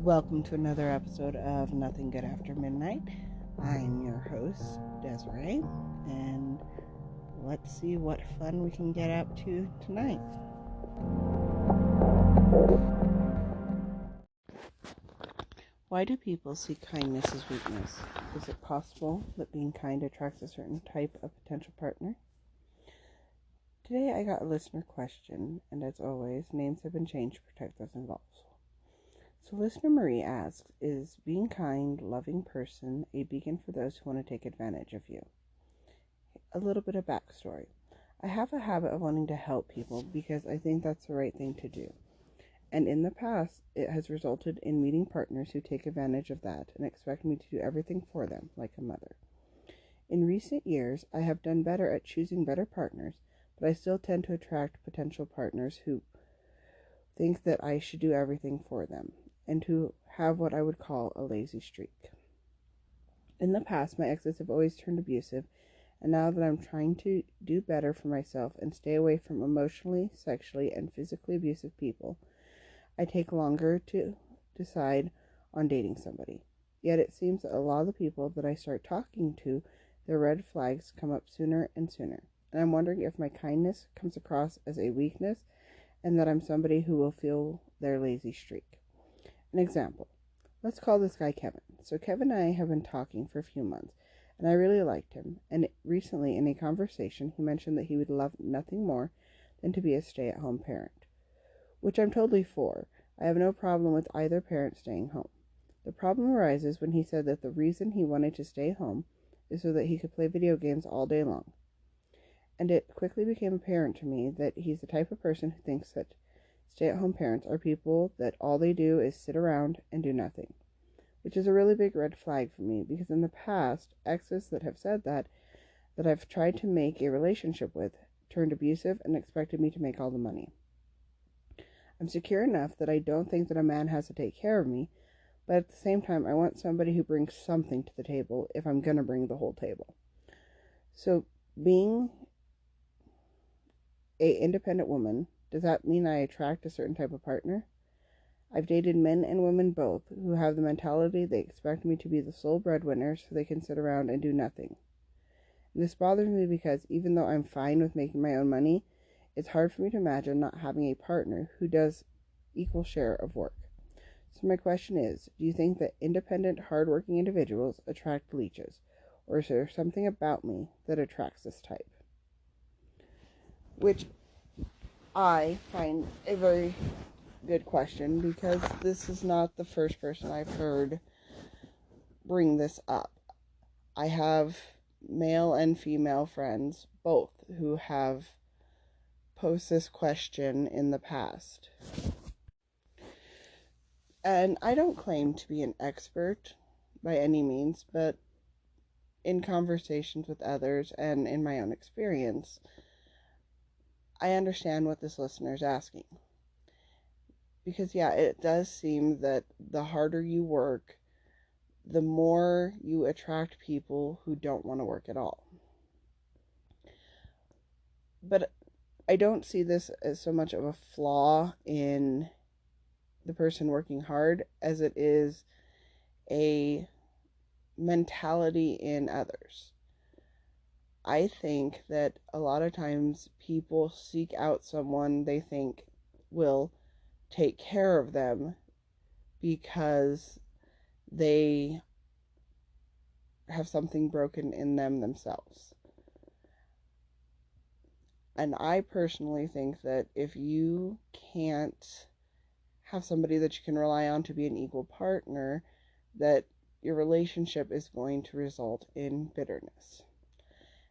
Welcome to another episode of Nothing Good After Midnight. I'm your host, Desiree, and let's see what fun we can get up to tonight. Why do people see kindness as weakness? Is it possible that being kind attracts a certain type of potential partner? Today I got a listener question, and as always, names have been changed to protect those involved. So listener Marie asks, is being kind, loving person a beacon for those who want to take advantage of you? A little bit of backstory. I have a habit of wanting to help people because I think that's the right thing to do. And in the past, it has resulted in meeting partners who take advantage of that and expect me to do everything for them, like a mother. In recent years, I have done better at choosing better partners, but I still tend to attract potential partners who think that I should do everything for them, and who have what I would call a lazy streak. In the past, my exes have always turned abusive, and now that I'm trying to do better for myself and stay away from emotionally, sexually, and physically abusive people, I take longer to decide on dating somebody. Yet it seems that a lot of the people that I start talking to, their red flags come up sooner and sooner. And I'm wondering if my kindness comes across as a weakness and that I'm somebody who will feel their lazy streak. An example. Let's call this guy Kevin. So Kevin and I have been talking for a few months, and I really liked him. And recently, in a conversation, he mentioned that he would love nothing more than to be a stay-at-home parent, which I'm totally for. I have no problem with either parent staying home. The problem arises when he said that the reason he wanted to stay home is so that he could play video games all day long. And it quickly became apparent to me that he's the type of person who thinks that stay-at-home parents are people that all they do is sit around and do nothing, which is a really big red flag for me because in the past, exes that have said that I've tried to make a relationship with turned abusive and expected me to make all the money. I'm secure enough that I don't think that a man has to take care of me, but at the same time, I want somebody who brings something to the table if I'm going to bring the whole table. So being an independent woman, does that mean I attract a certain type of partner? I've dated men and women both who have the mentality they expect me to be the sole breadwinner so they can sit around and do nothing. And this bothers me because even though I'm fine with making my own money, it's hard for me to imagine not having a partner who does equal share of work. So my question is, do you think that independent, hardworking individuals attract leeches? Or is there something about me that attracts this type? Which I find a very good question because this is not the first person I've heard bring this up. I have male and female friends, both, who have posed this question in the past. And I don't claim to be an expert by any means, but in conversations with others and in my own experience, I understand what this listener is asking. Because, yeah, it does seem that the harder you work, the more you attract people who don't want to work at all. But I don't see this as so much of a flaw in the person working hard as it is a mentality in others. I think that a lot of times people seek out someone they think will take care of them because they have something broken in them themselves. And I personally think that if you can't have somebody that you can rely on to be an equal partner, that your relationship is going to result in bitterness.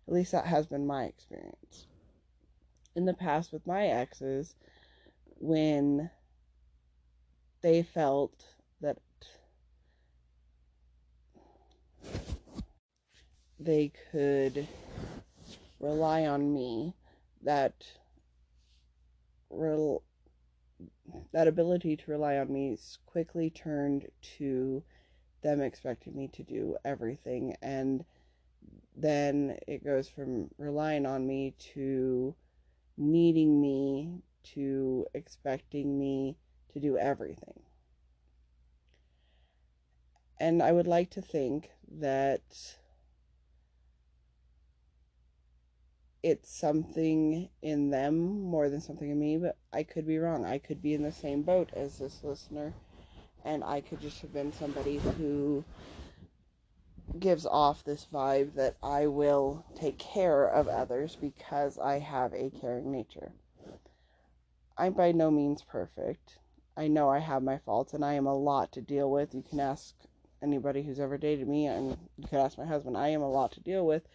At least that has been my experience. In the past with my exes, when they felt that they could rely on me, that ability to rely on me quickly turned to them expecting me to do everything, and then it goes from relying on me to needing me to expecting me to do everything. And I would like to think that it's something in them more than something in me, but I could be wrong. I could be in the same boat as this listener, and I could just have been somebody who gives off this vibe that I will take care of others because I have a caring nature. I'm by no means perfect. I know I have my faults, and I am a lot to deal with. You can ask anybody who's ever dated me, and you could ask my husband. I am a lot to deal with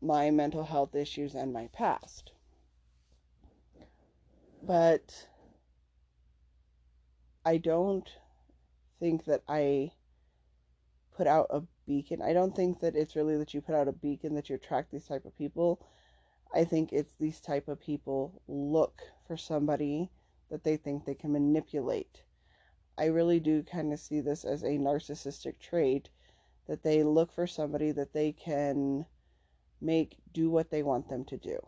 my mental health issues and my past. But I don't think that I put out a beacon. I don't think that it's really that you put out a beacon that you attract these type of people. I think it's these type of people look for somebody that they think they can manipulate. I really do kind of see this as a narcissistic trait, that they look for somebody that they can make do what they want them to do.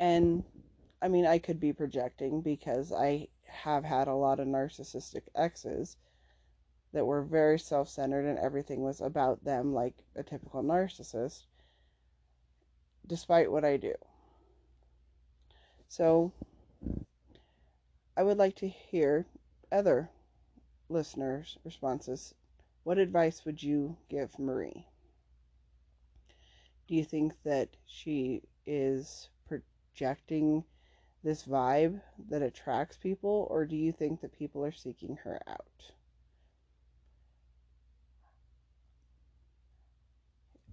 And I mean, I could be projecting because I have had a lot of narcissistic exes that were very self-centered and everything was about them, like a typical narcissist, despite what I do. So I would like to hear other listeners' responses. What advice would you give Marie? Do you think that she is projecting this vibe that attracts people, or do you think that people are seeking her out?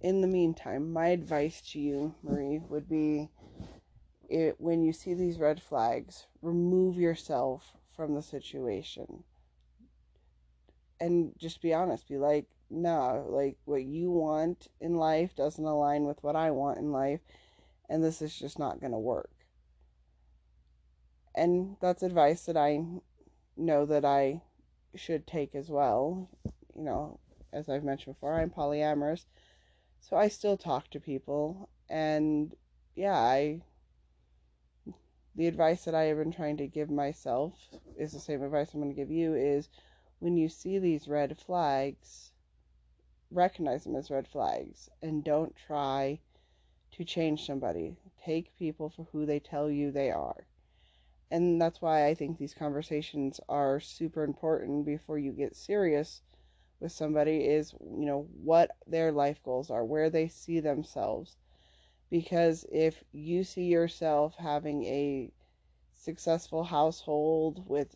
In the meantime, my advice to you, Marie, would be when you see these red flags, remove yourself from the situation. And just be honest. Be like, no, like what you want in life doesn't align with what I want in life, and this is just not going to work. And that's advice that I know that I should take as well. You know, as I've mentioned before, I'm polyamorous, so I still talk to people, and yeah, the advice that I have been trying to give myself is the same advice I'm going to give you, is when you see these red flags, recognize them as red flags and don't try to change somebody. Take people for who they tell you they are. And that's why I think these conversations are super important before you get serious with somebody, is, you know, what their life goals are, where they see themselves. Because if you see yourself having a successful household with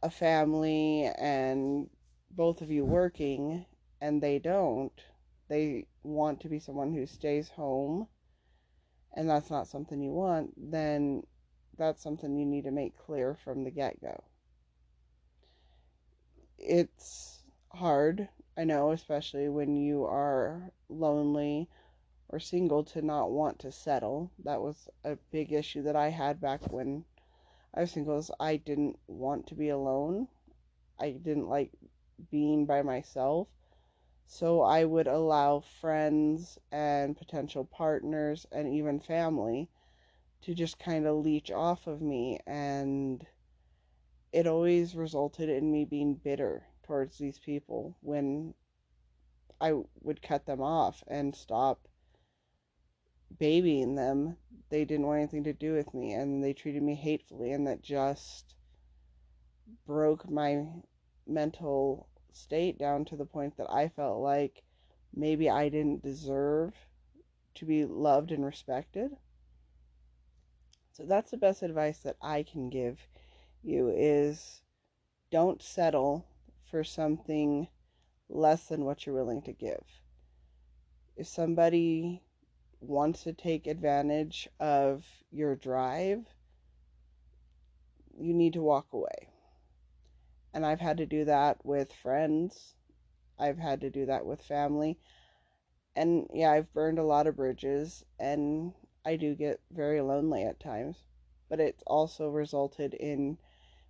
a family and both of you working, and they don't, they want to be someone who stays home, and that's not something you want, then that's something you need to make clear from the get-go. It's hard, I know, especially when you are lonely or single, to not want to settle. That was a big issue that I had back when I was single, is I didn't want to be alone. I didn't like being by myself. So I would allow friends and potential partners and even family to just kind of leech off of me, and it always resulted in me being bitter towards these people when I would cut them off and stop babying them. They didn't want anything to do with me, and they treated me hatefully, and that just broke my mental state down to the point that I felt like maybe I didn't deserve to be loved and respected. So that's the best advice that I can give you, is don't settle for something less than what you're willing to give. If somebody wants to take advantage of your drive, you need to walk away. And I've had to do that with friends. I've had to do that with family. And yeah, I've burned a lot of bridges, and I do get very lonely at times. But it's also resulted in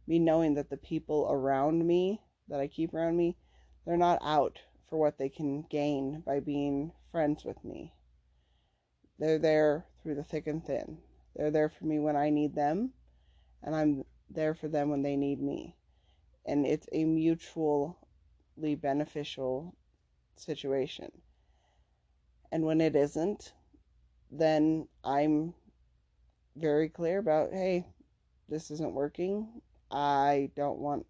me knowing that the people around me, that I keep around me, they're not out for what they can gain by being friends with me. They're there through the thick and thin. They're there for me when I need them, and I'm there for them when they need me. and it's a mutually beneficial situation. And when it isn't, then I'm very clear about, hey, this isn't working. I don't want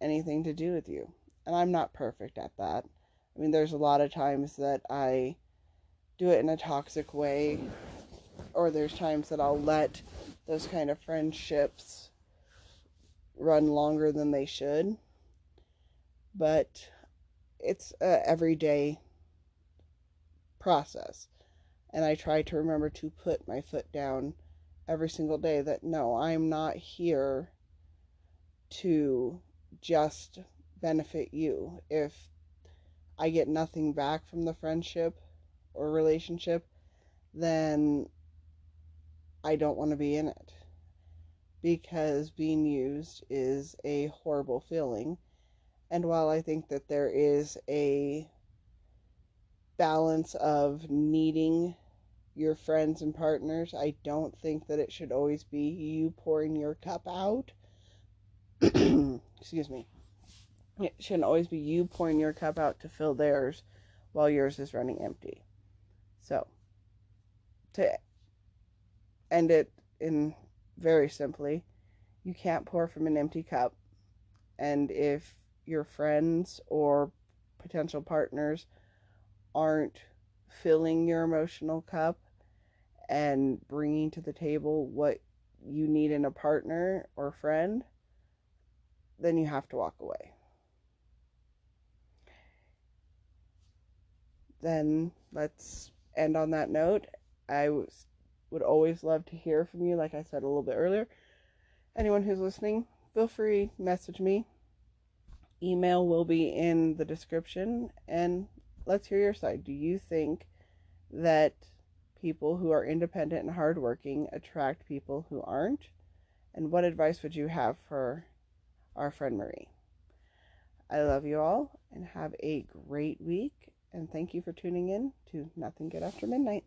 anything to do with you. And I'm not perfect at that. I mean, there's a lot of times that I do it in a toxic way, or there's times that I'll let those kind of friendships run longer than they should. But it's a everyday process. And I try to remember to put my foot down every single day that no, I'm not here to just benefit you. If I get nothing back from the friendship or relationship, then I don't want to be in it. Because being used is a horrible feeling. And while I think that there is a balance of needing your friends and partners, I don't think that it should always be you pouring your cup out. Excuse me. It shouldn't always be you pouring your cup out to fill theirs while yours is running empty. So, to end it in very simply, you can't pour from an empty cup. And if your friends or potential partners aren't filling your emotional cup and bringing to the table what you need in a partner or friend, then you have to walk away. Then let's end on that note. I would always love to hear from you, like I said a little bit earlier. Anyone who's listening, feel free to message me. Email will be in the description, and let's hear your side. Do you think that people who are independent and hardworking attract people who aren't? And what advice would you have for our friend Marie? I love you all, and have a great week, and thank you for tuning in to Nothing Good After Midnight.